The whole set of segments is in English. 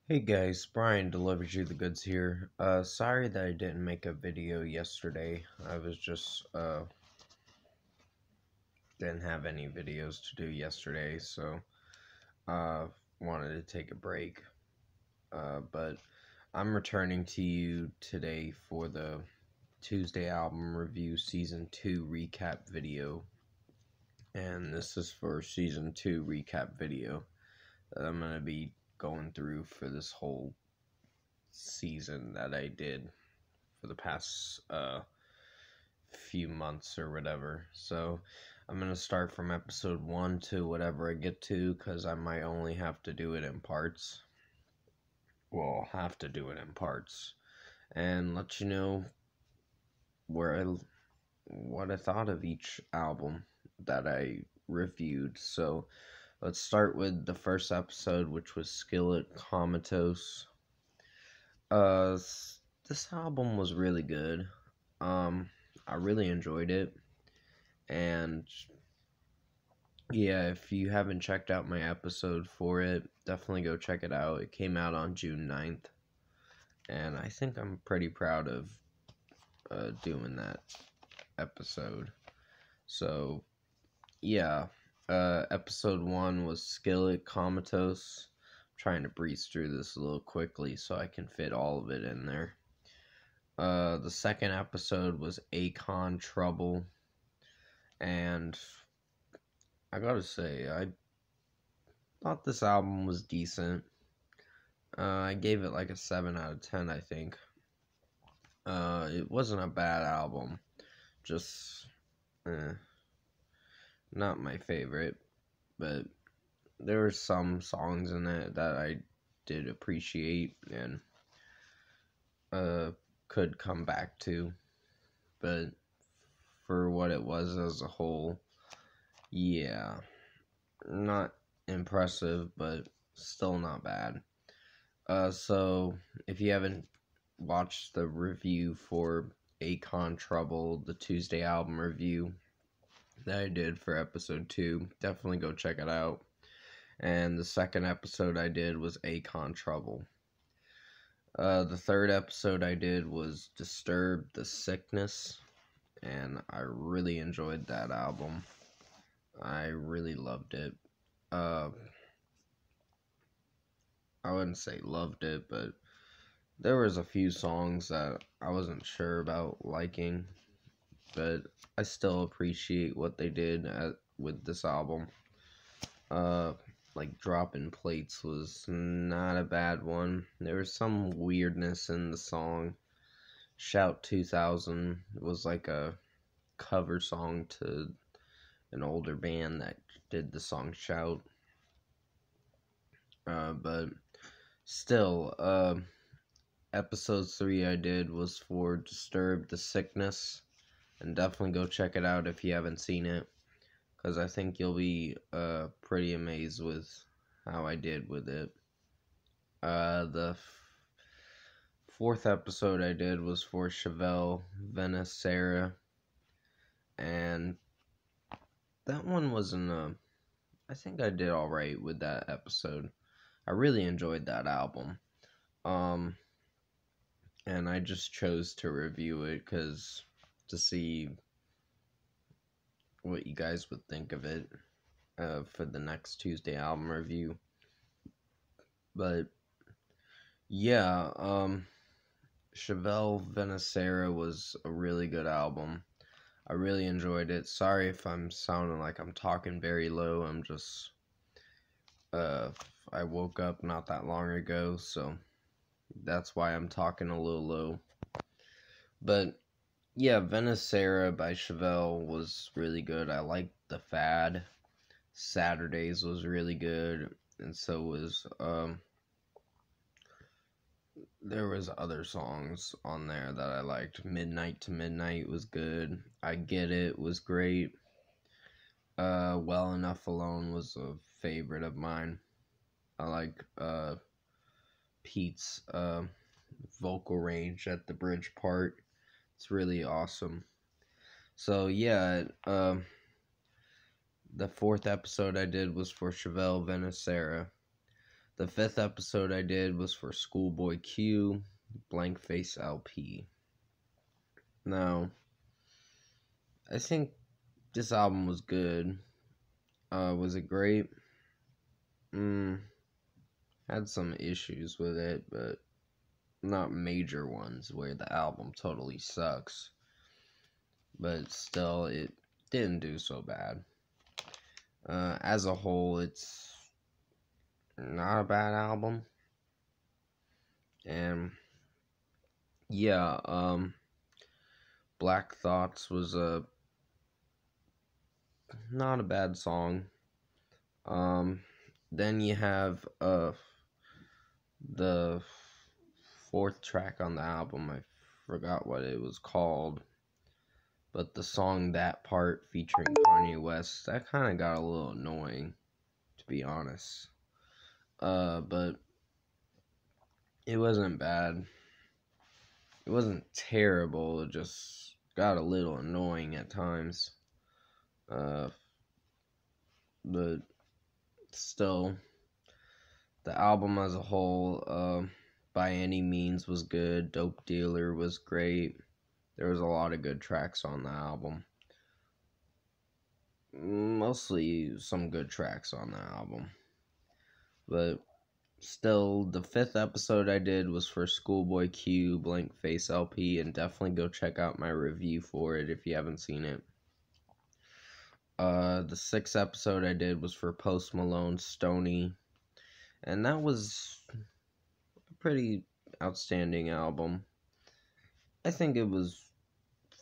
Hey guys, Brian delivers you the goods here. Sorry that I didn't make a video yesterday. I was just didn't have any videos to do yesterday, so uh wanted to take a break. But I'm returning to you today for the Tuesday album review season 2 recap video. And this is for season 2 recap video that I'm gonna be going through for this whole season that I did for the past few months or whatever. So I'm gonna start from episode 1 to whatever I get to, because I might only have to do it in parts. Well, I'll have to do it in parts and let you know where I what I thought of each album that I reviewed. So let's start with the first episode, which was Skillet Comatose. Uh, this album was really good. Um, I really enjoyed it, and yeah, if you haven't checked out my episode for it, definitely go check it out. It came out on June 9th, and I think I'm pretty proud of doing that episode. So, yeah, episode 1 was Skillet Comatose. I'm trying to breeze through this a little quickly so I can fit all of it in there. The second episode was Akon Trouble, and I gotta say, I thought this album was decent. I gave it like a 7 out of 10, I think. It wasn't a bad album, just not my favorite, but there were some songs in it that I did appreciate and could come back to, but for what it was as a whole, yeah, not impressive, but still not bad. So if you haven't watched the review for Akon Trouble, the Tuesday album review that I did for episode 2, definitely go check it out. And the second episode I did was Akon Trouble. The third episode I did was Disturbed the Sickness, and I really enjoyed that album. I really loved it. Uh, I wouldn't say loved it, but there was a few songs that I wasn't sure about liking, but I still appreciate what they did with this album. Uh, like Dropping Plates was not a bad one. There was some weirdness in the song. Shout 2000 was like a cover song to an older band that did the song Shout. But still, episode 3 I did was for Disturb the Sickness, and definitely go check it out if you haven't seen it, because I think you'll be pretty amazed with how I did with it. The fourth episode I did was for Chevelle Venacera, and that one wasn't I think I did alright with that episode. I really enjoyed that album. And I just chose to review it because to see what you guys would think of it for the next Tuesday album review. But yeah, Chevelle Venacera was a really good album. I really enjoyed it. Sorry if I'm sounding like I'm talking very low. I'm just I woke up not that long ago, so that's why I'm talking a little low. But yeah, Venacera by Chevelle was really good. I liked The Fad. Saturdays was really good, and so was there was other songs on there that I liked. Midnight to Midnight was good. I Get It was great. Well Enough Alone was a favorite of mine. I like Pete's vocal range at the bridge part. It's really awesome. So yeah, the fourth episode I did was for Chevelle Venacera. The 5th episode I did was for Schoolboy Q, Blank Face LP. Now, I think this album was good. Was it great? Had some issues with it, but not major ones where the album totally sucks. But still, it didn't do so bad. As a whole, it's not a bad album. And yeah, Black Thoughts was not a bad song. Then you have the 4th track on the album. I forgot what it was called, but the song That Part featuring Kanye West, that kind of got a little annoying, to be honest. But it wasn't bad. It wasn't terrible. It just got a little annoying at times. But still, the album as a whole, By Any Means was good. Dope Dealer was great. There was a lot of good tracks on the album. Mostly some good tracks on the album. But still, the 5th episode I did was for Schoolboy Q, Blank Face LP, and definitely go check out my review for it if you haven't seen it. The 6th episode I did was for Post Malone, Stoney, and that was a pretty outstanding album. I think it was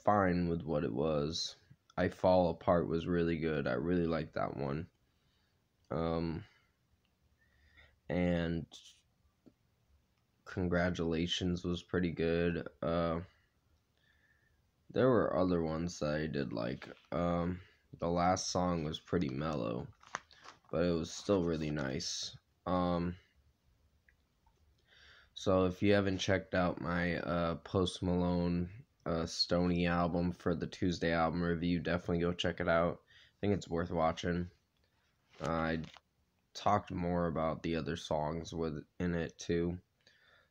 fine with what it was. I Fall Apart was really good. I really liked that one. And Congratulations was pretty good. There were other ones that I did like. The last song was pretty mellow, but it was still really nice. So if you haven't checked out my Post Malone Stoney album for the Tuesday album review, definitely go check it out. I think it's worth watching. I talked more about the other songs in it too.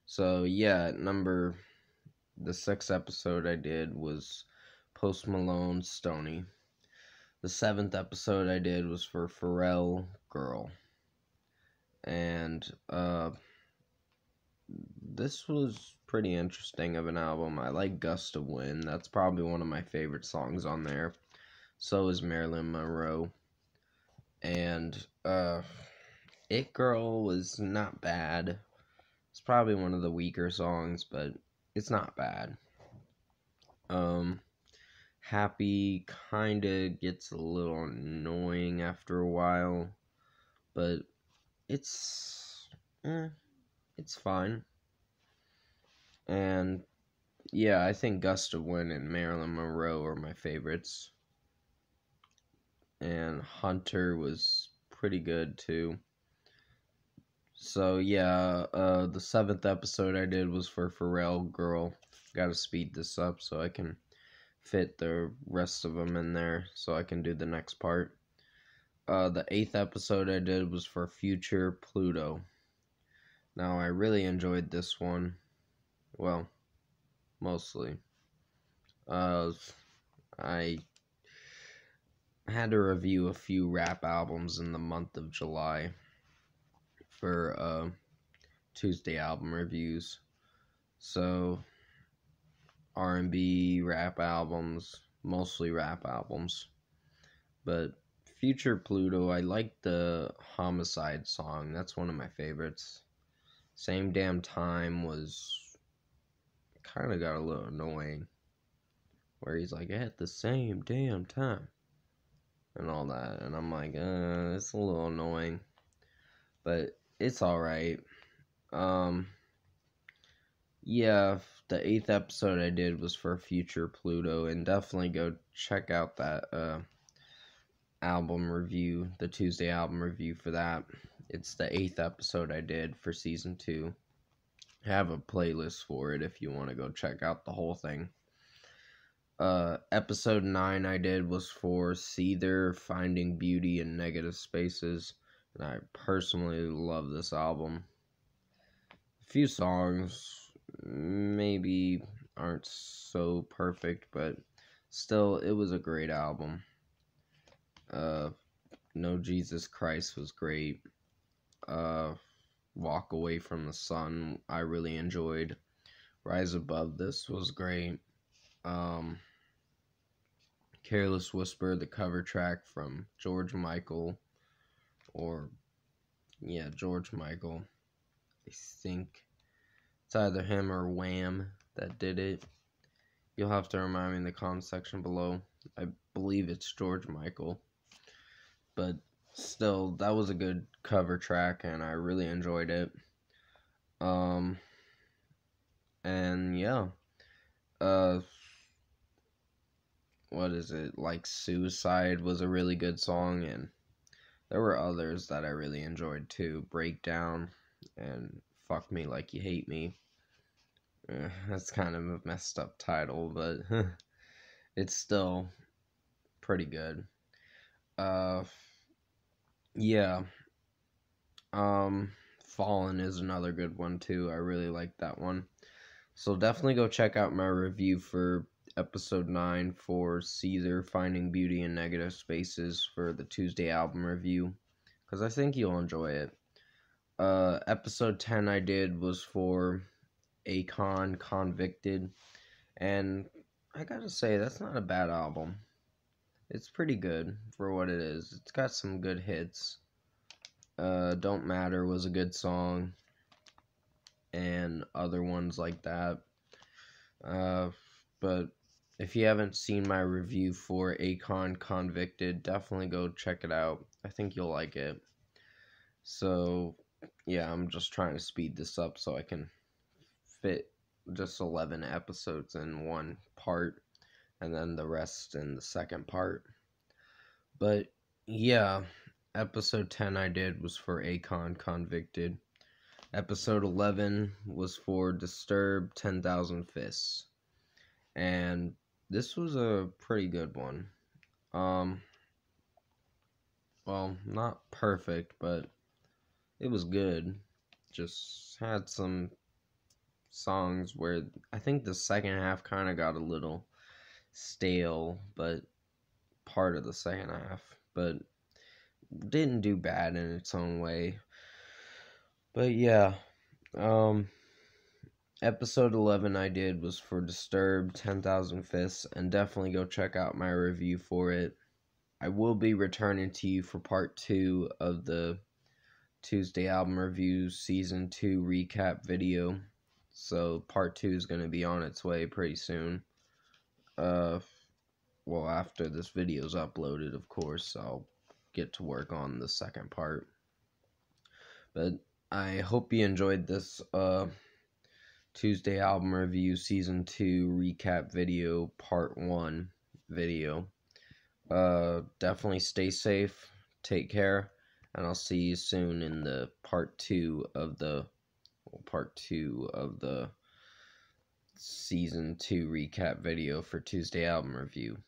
So yeah, the 6th episode I did was Post Malone, Stoney. The 7th episode I did was for Pharrell, Girl. And this was pretty interesting of an album. I like Gust of Wind. That's probably one of my favorite songs on there. So is Marilyn Monroe. And It Girl was not bad. It's probably one of the weaker songs, but it's not bad. Happy kinda gets a little annoying after a while, but it's fine. And yeah, I think Gust of Wind and Marilyn Monroe are my favorites. And Hunter was pretty good too. So yeah, the 7th episode I did was for Pharrell, Girl. Gotta speed this up so I can fit the rest of them in there so I can do the next part. The 8th episode I did was for Future, Pluto. Now, I really enjoyed this one. Well, mostly. I had to review a few rap albums in the month of July for Tuesday album reviews. So, R&B, rap albums, mostly rap albums. But Future Pluto, I like the Homicide song. That's one of my favorites. Same Damn Time was kind of got a little annoying. Where he's like, at the same damn time. And all that. And I'm like, it's a little annoying. But it's alright. Yeah, the 8th episode I did was for Future Pluto. And definitely go check out that album review, the Tuesday album review for that. It's the 8th episode I did for season 2. I have a playlist for it if you want to go check out the whole thing. Episode 9 I did was for Seether, Finding Beauty in Negative Spaces, and I personally love this album. A few songs maybe aren't so perfect, but still, it was a great album. No Jesus Christ was great. Walk Away from the Sun, I really enjoyed. Rise Above This was great. Careless Whisper, the cover track from George Michael, George Michael. I think it's either him or Wham that did it. You'll have to remind me in the comment section below. I believe it's George Michael. But still, that was a good cover track, and I really enjoyed it. And yeah. What is it? Like Suicide was a really good song, and there were others that I really enjoyed too. Breakdown and Fuck Me Like You Hate Me. That's kind of a messed up title, but it's still pretty good. Yeah. Fallen is another good one too. I really like that one. So definitely go check out my review for episode 9 for Caesar Finding Beauty in Negative Spaces for the Tuesday album review, because I think you'll enjoy it. Episode 10 I did was for Akon Convicted, and I gotta say, that's not a bad album. It's pretty good for what it is. It's got some good hits. Don't Matter was a good song, and other ones like that. But if you haven't seen my review for Akon Convicted, definitely go check it out. I think you'll like it. So, yeah, I'm just trying to speed this up so I can fit just 11 episodes in one part, and then the rest in the second part. But, yeah, episode 10 I did was for Akon Convicted. Episode 11 was for Disturbed 10,000 Fists. And this was a pretty good one. Well, not perfect, but it was good. Just had some songs where I think the second half kind of got a little stale, but part of the second half, but didn't do bad in its own way. But yeah, episode 11 I did was for Disturbed 10,000 Fists, and definitely go check out my review for it. I will be returning to you for part 2 of the Tuesday album review season 2 recap video. So part 2 is going to be on its way pretty soon. Well, after this video is uploaded, of course, I'll get to work on the second part. But I hope you enjoyed this Tuesday album review season 2 recap video part 1 video. Definitely stay safe, take care, and I'll see you soon in the part 2 of the season 2 recap video for Tuesday album review.